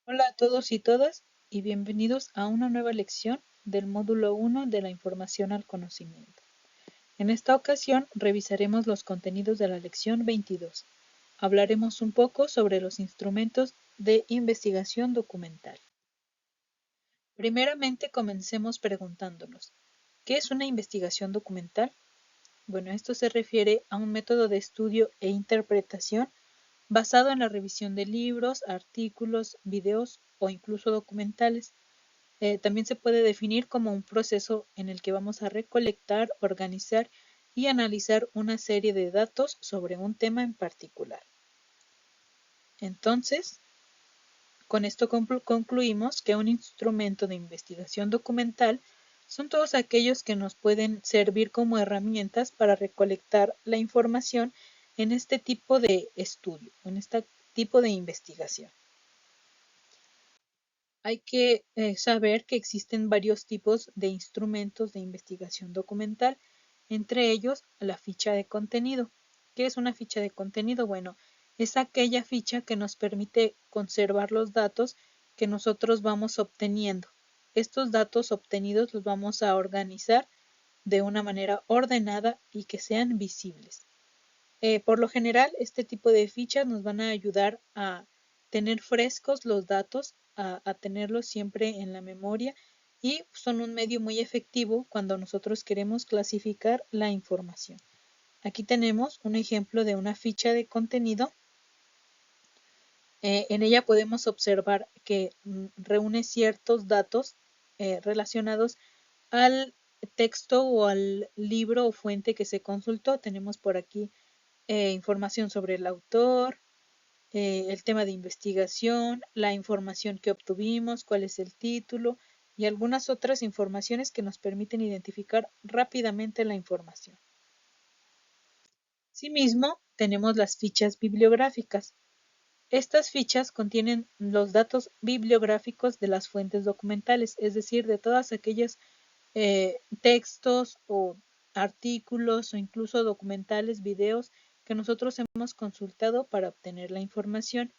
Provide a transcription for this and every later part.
Hola a todos y todas y bienvenidos a una nueva lección del módulo 1 de la información al conocimiento. En esta ocasión revisaremos los contenidos de la lección 22. Hablaremos un poco sobre los instrumentos de investigación documental. Primeramente comencemos preguntándonos, ¿qué es una investigación documental? Bueno, esto se refiere a un método de estudio e interpretación basado en la revisión de libros, artículos, videos o incluso documentales. También se puede definir como un proceso en el que vamos a recolectar, organizar y analizar una serie de datos sobre un tema en particular. Entonces, con esto concluimos que un instrumento de investigación documental son todos aquellos que nos pueden servir como herramientas para recolectar la información en este tipo de estudio, en este tipo de investigación. Hay que saber que existen varios tipos de instrumentos de investigación documental, entre ellos la ficha de contenido. ¿Qué es una ficha de contenido? Bueno, es aquella ficha que nos permite conservar los datos que nosotros vamos obteniendo. Estos datos obtenidos los vamos a organizar de una manera ordenada y que sean visibles. Por lo general, este tipo de fichas nos van a ayudar a tener frescos los datos, a tenerlos siempre en la memoria y son un medio muy efectivo cuando nosotros queremos clasificar la información. Aquí tenemos un ejemplo de una ficha de contenido. En ella podemos observar que reúne ciertos datos relacionados al texto o al libro o fuente que se consultó. Tenemos por aquí información sobre el autor, el tema de investigación, la información que obtuvimos, cuál es el título y algunas otras informaciones que nos permiten identificar rápidamente la información. Asimismo, tenemos las fichas bibliográficas. Estas fichas contienen los datos bibliográficos de las fuentes documentales, es decir, de todas aquellas textos o artículos o incluso documentales, videos que nosotros hemos consultado para obtener la información.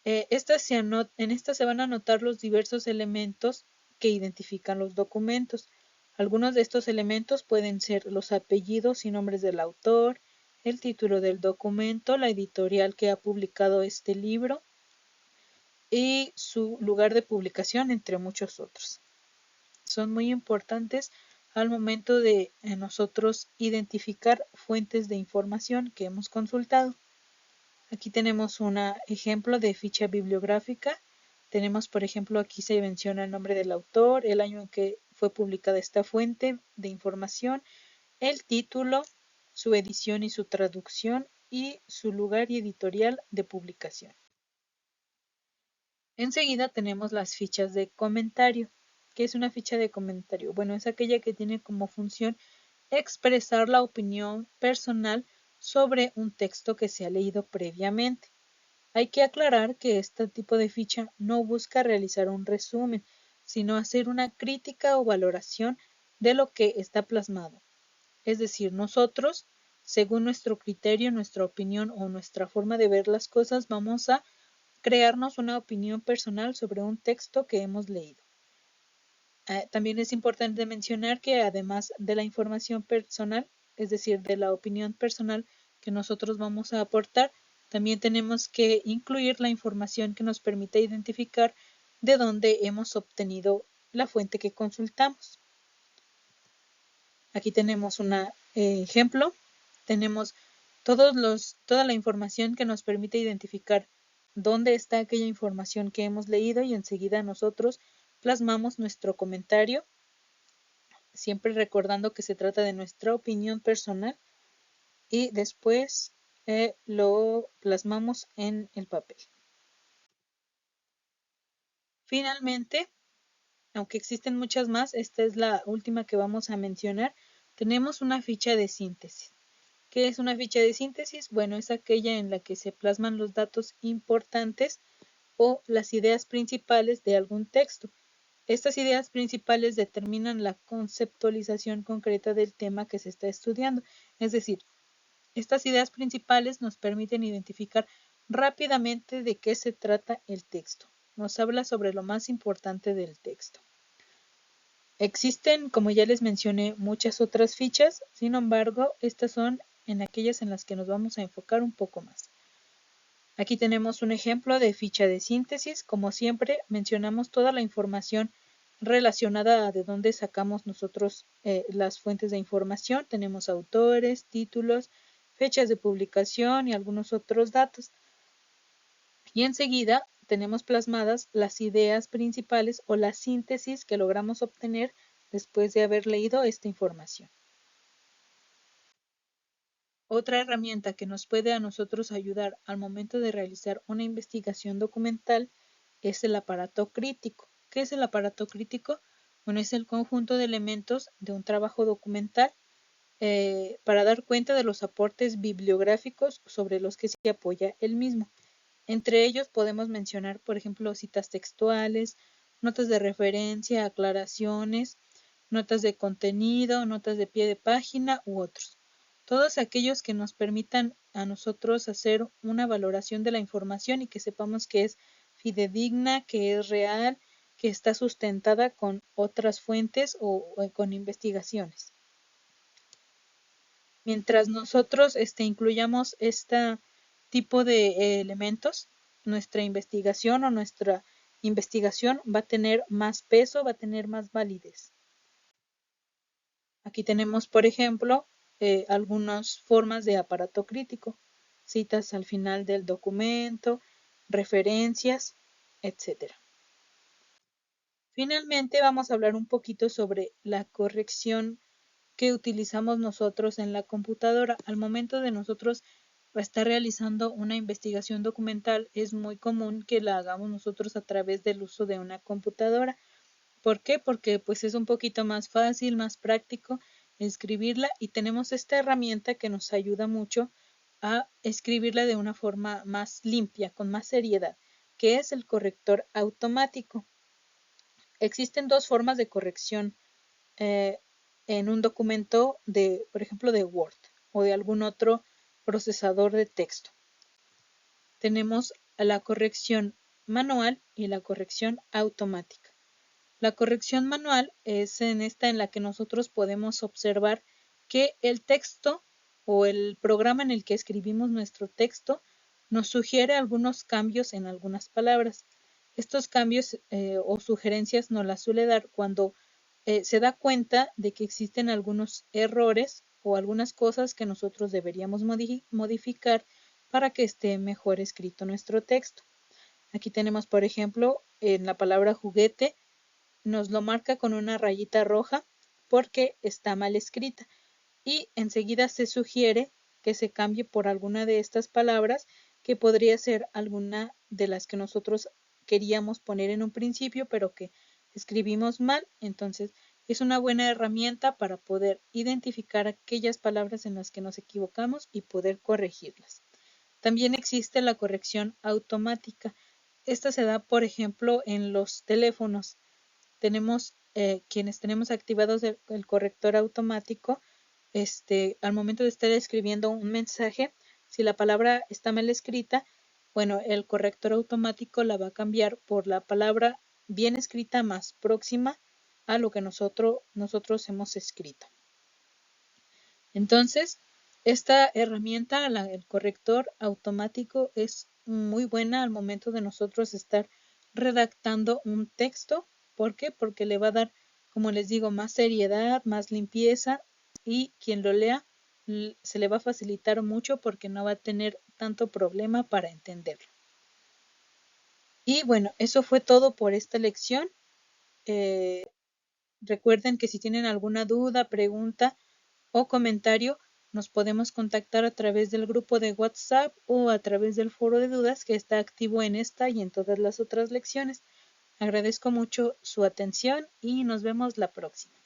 En estas se van a anotar los diversos elementos que identifican los documentos. Algunos de estos elementos pueden ser los apellidos y nombres del autor, el título del documento, la editorial que ha publicado este libro y su lugar de publicación, entre muchos otros. Son muy importantes al momento de nosotros identificar fuentes de información que hemos consultado. Aquí tenemos un ejemplo de ficha bibliográfica. Tenemos, por ejemplo, aquí se menciona el nombre del autor, el año en que fue publicada esta fuente de información, el título, su edición y su traducción y su lugar y editorial de publicación. Enseguida tenemos las fichas de comentario. ¿Qué es una ficha de comentario? Bueno, es aquella que tiene como función expresar la opinión personal sobre un texto que se ha leído previamente. Hay que aclarar que este tipo de ficha no busca realizar un resumen, sino hacer una crítica o valoración de lo que está plasmado. Es decir, nosotros, según nuestro criterio, nuestra opinión o nuestra forma de ver las cosas, vamos a crearnos una opinión personal sobre un texto que hemos leído. También es importante mencionar que además de la información personal, es decir, de la opinión personal que nosotros vamos a aportar, también tenemos que incluir la información que nos permite identificar de dónde hemos obtenido la fuente que consultamos. Aquí tenemos un ejemplo. Tenemos toda la información que nos permite identificar dónde está aquella información que hemos leído y enseguida nosotros plasmamos nuestro comentario, siempre recordando que se trata de nuestra opinión personal y después lo plasmamos en el papel. Finalmente, aunque existen muchas más, esta es la última que vamos a mencionar, tenemos una ficha de síntesis. ¿Qué es una ficha de síntesis? Bueno, es aquella en la que se plasman los datos importantes o las ideas principales de algún texto. Estas ideas principales determinan la conceptualización concreta del tema que se está estudiando. Es decir, estas ideas principales nos permiten identificar rápidamente de qué se trata el texto. nos habla sobre lo más importante del texto. Existen, como ya les mencioné, muchas otras fichas, sin embargo, estas son en aquellas en las que nos vamos a enfocar un poco más. Aquí tenemos un ejemplo de ficha de síntesis. Como siempre, mencionamos toda la información relacionada a de dónde sacamos nosotros las fuentes de información. Tenemos autores, títulos, fechas de publicación y algunos otros datos. Y enseguida tenemos plasmadas las ideas principales o la síntesis que logramos obtener después de haber leído esta información. Otra herramienta que nos puede a nosotros ayudar al momento de realizar una investigación documental es el aparato crítico. ¿Qué es el aparato crítico? Bueno, es el conjunto de elementos de un trabajo documental para dar cuenta de los aportes bibliográficos sobre los que se apoya el mismo. Entre ellos podemos mencionar, por ejemplo, citas textuales, notas de referencia, aclaraciones, notas de contenido, notas de pie de página u otros. Todos aquellos que nos permitan a nosotros hacer una valoración de la información y que sepamos que es fidedigna, que es real, que está sustentada con otras fuentes o con investigaciones. Mientras nosotros incluyamos este tipo de elementos, nuestra investigación o nuestra investigación va a tener más peso, va a tener más validez. Aquí tenemos, por ejemplo, algunas formas de aparato crítico, citas al final del documento, referencias, etc. Finalmente vamos a hablar un poquito sobre la corrección que utilizamos nosotros en la computadora. Al momento de nosotros estar realizando una investigación documental, es muy común que la hagamos nosotros a través del uso de una computadora. ¿Por qué? Porque pues es un poquito más fácil, más práctico escribirla y tenemos esta herramienta que nos ayuda mucho a escribirla de una forma más limpia, con más seriedad, que es el corrector automático. Existen dos formas de corrección en un documento de, por ejemplo, de Word o de algún otro procesador de texto. Tenemos la corrección manual y la corrección automática. La corrección manual es en la que nosotros podemos observar que el texto o el programa en el que escribimos nuestro texto nos sugiere algunos cambios en algunas palabras. Estos cambios o sugerencias nos las suele dar cuando se da cuenta de que existen algunos errores o algunas cosas que nosotros deberíamos modificar para que esté mejor escrito nuestro texto. Aquí tenemos, por ejemplo, en la palabra juguete, nos lo marca con una rayita roja porque está mal escrita y enseguida se sugiere que se cambie por alguna de estas palabras que podría ser alguna de las que nosotros queríamos poner en un principio pero que escribimos mal. Entonces es una buena herramienta para poder identificar aquellas palabras en las que nos equivocamos y poder corregirlas. También existe la corrección automática. Esta se da, por ejemplo, en los teléfonos. Tenemos quienes tenemos activados el corrector automático, al momento de estar escribiendo un mensaje, si la palabra está mal escrita, bueno, el corrector automático la va a cambiar por la palabra bien escrita más próxima a lo que nosotros hemos escrito. Entonces, esta herramienta, el corrector automático, es muy buena al momento de nosotros estar redactando un texto. ¿Por qué? Porque le va a dar, como les digo, más seriedad, más limpieza y quien lo lea se le va a facilitar mucho porque no va a tener tanto problema para entenderlo. Y bueno, eso fue todo por esta lección. Recuerden que si tienen alguna duda, pregunta o comentario, nos podemos contactar a través del grupo de WhatsApp o a través del foro de dudas que está activo en esta y en todas las otras lecciones. Agradezco mucho su atención y nos vemos la próxima.